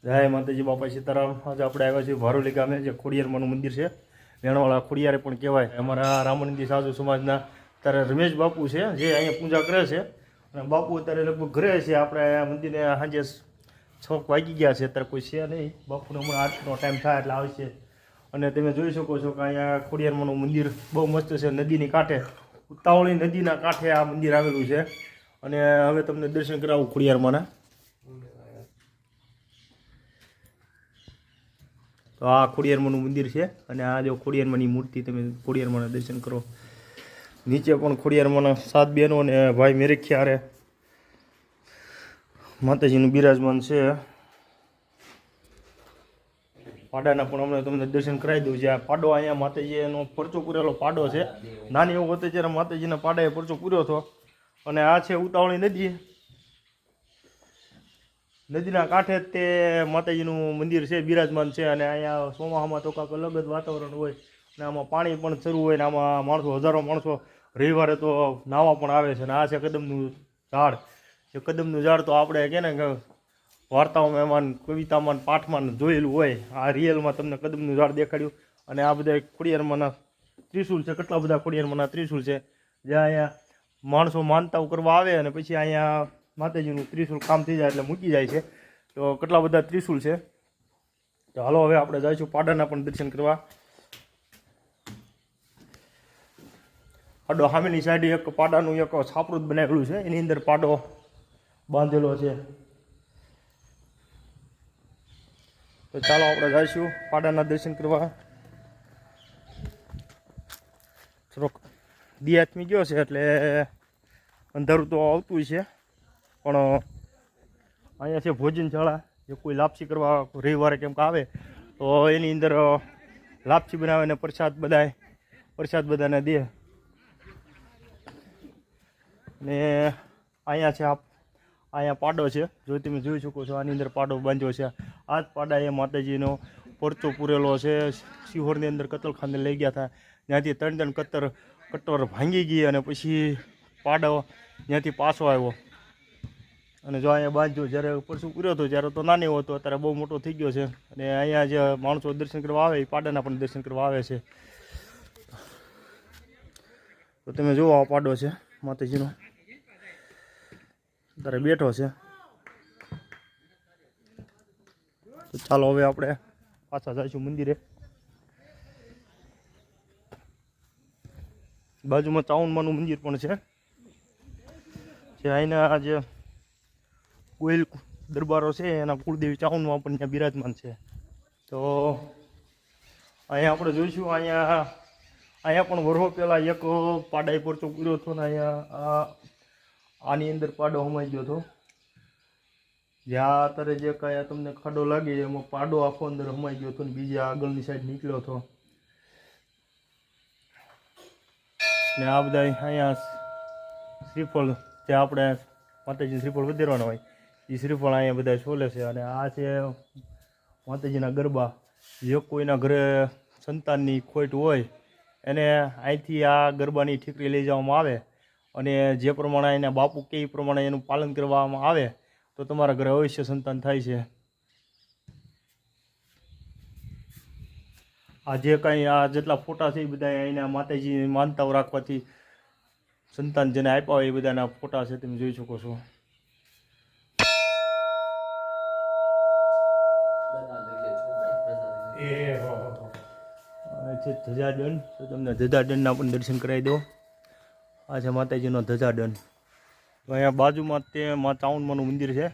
જય માતાજી બાપા સીતારામ। આજે આપણે આવ્યા છીએ ભારોલી ગામે, જે ખોડિયારમાંનું મંદિર છે, વેણવાળા ખોડિયારે પણ કહેવાય। અમારા રામાનંદી સાધુ સમાજના અત્યારે રમેશ બાપુ છે, જે અહીંયા પૂજા કરે છે, અને બાપુ અત્યારે લગભગ ઘરે છે। આપણે આ મંદિરે સાંજે 6 વાગી ગયા છે, અત્યારે કોઈ છે નહીં। બાપુને હમણાં આરતીનો ટાઈમ થાય એટલે આવશે। અને તમે જોઈ શકો છો કે અહીંયા ખોડિયારમાંનું મંદિર બહુ મસ્ત છે, નદીની કાંઠે, ઉતાવળી નદીના કાંઠે આ મંદિર આવેલું છે। અને હવે તમને દર્શન કરાવું ખોડિયારમાંના। તો આ ખોડિયારમાંનું મંદિર છે, અને આ જો ખોડિયારમાંની મૂર્તિ, તમે ખોડિયારમાંના દર્શન કરો। નીચે પણ ખોડિયારમાંના 7 બહેનો અને ભાઈ મેરેખિયારે માતાજીનું બિરાજમાન છે। પાડાના પણ હમણાં તમને દર્શન કરાવી દઉં છે। આ પાડો અહીંયા માતાજીનો પરચો પૂરેલો પાડો છે। નાની એવું હતો ત્યારે માતાજીના પાડાએ પરચો પૂર્યો હતો। અને આ છે ઉતાવળી નદી, નદીના કાંઠે તે માતાજીનું મંદિર છે, બિરાજમાન છે। અને અહીંયા ચોમાસામાં તો કાંઈક અલગ જ વાતાવરણ હોય, અને આમાં પાણી પણ શરૂ હોય, ને આમાં માણસો, હજારો માણસો રવિવારે તો નાહવા પણ આવે છે। અને આ છે કદમનું ઝાડ। એ કદમનું ઝાડ તો આપણે કહે ને કે વાર્તાઓમાં, એમાં, કવિતામાં, પાઠમાં જોયેલું હોય। આ રિયલમાં તમને કદમનું ઝાડ દેખાડ્યું। અને આ બધા ખોડિયારમાંના ત્રિશુલ છે, કેટલા બધા ખોડિયારમાંના ત્રિશુલ છે, જ્યાં અહીંયા માણસો માનતાઓ કરવા આવે, અને પછી અહીંયા માતાજીનું ત્રિશુલ કામ થઈ જાય એટલે મૂકી જાય છે। તો કેટલા બધા ત્રિશુલ છે। તો હાલો હવે આપણે જઈશું પાડાના પણ દર્શન કરવા। પાડો સામેની સાઈડ એક પાડાનું એક છાપરું બનાવેલું છે, એની અંદર પાડો બાંધેલો છે। તો ચાલો આપણે જઈશું પાડાના દર્શન કરવા। થોડોક દિયાથમી ગયો છે એટલે અંધારું તો આવતું છે, પણ અહીંયા છે ભોજનશાળા। જે કોઈ લાપસી કરવા રવિવારે કેમ કે આવે તો એની અંદર લાપસી બનાવીને પ્રસાદ બધાને દે। ને અહીંયા છે અહીંયા પાડો છે, જો તમે જોઈ શકો છો, આની અંદર પાડો બાંધ્યો છે। આ જ પાડાએ માતાજીનો પરચો પૂરેલો છે। સિહોરની અંદર કતલખાને લઈ ગયા હતા, ત્યાંથી 3 કટ્ટર ભાંગી ગઈ, અને પછી પાડો ત્યાંથી પાછો આવ્યો। અને જો અહીંયા બાંધ્યો, જ્યારે પરચો પૂર્યો હતો ત્યારે તો નાનો હતો, અત્યારે બહુ મોટો થઈ ગયો છે। અને અહીંયા જે માણસો દર્શન કરવા આવે, એ પાડાના પણ દર્શન કરવા આવે છે। તો તમે જુઓ, આ પાડો છે માતાજીનો, અત્યારે બેઠો છે। તો ચાલો હવે આપણે પાછા જઈશું મંદિરે। બાજુમાં ચાઉનમાનું મંદિર પણ છે, જે અહીંના જે કોઈલ દરબારો છે એના કુળદેવી ચાઉનમાં પણ ત્યાં બિરાજમાન છે। તો અહીંયા આપણે જોઈશું, અહીંયા પણ વર્ષો પહેલાં એક પાડાએ પરચો પૂર્યો હતો, ને અહીંયા આની અંદર પાડો હમાઈ ગયો હતો। જ્યાં અત્યારે જે કાંઈ તમને ખાડો લાગે એમાં પાડો આખો અંદર હમાઈ ગયો હતો, ને બીજી આગળની સાઈડ નીકળ્યો હતો। ને આ બધા અહીંયા શ્રીફળ, જે આપણે માતાજીને શ્રીફળ વધારવાના હોય, એ શ્રીફળ અહીંયા બધા છોલે છે। અને આ છે માતાજીના ગરબા। જે કોઈના ઘરે સંતાનની ખોટ હોય એને અહીંથી આ ગરબાની ઠીકરી લઈ જવામાં આવે, અને જે પ્રમાણે એના બાપુ કે એ પ્રમાણે એનું પાલન કરવામાં આવે તો તમારા ઘરે અવશ્ય સંતાન થાય છે। આ જે કાંઈ આ જેટલા ફોટા છે એ બધા અહીંના માતાજી માનતાઓ રાખવાથી સંતાન જેને આપ્યા હોય એ બધાના ફોટા છે, તમે જોઈ શકો છો। છે ધજાદંડ, તો તમને ધજાદંડના પણ દર્શન કરાવી દો। આ છે માતાજીનો ધજાદંડ। તો અહીંયા બાજુમાં તે ચાઉનમાનું મંદિર છે,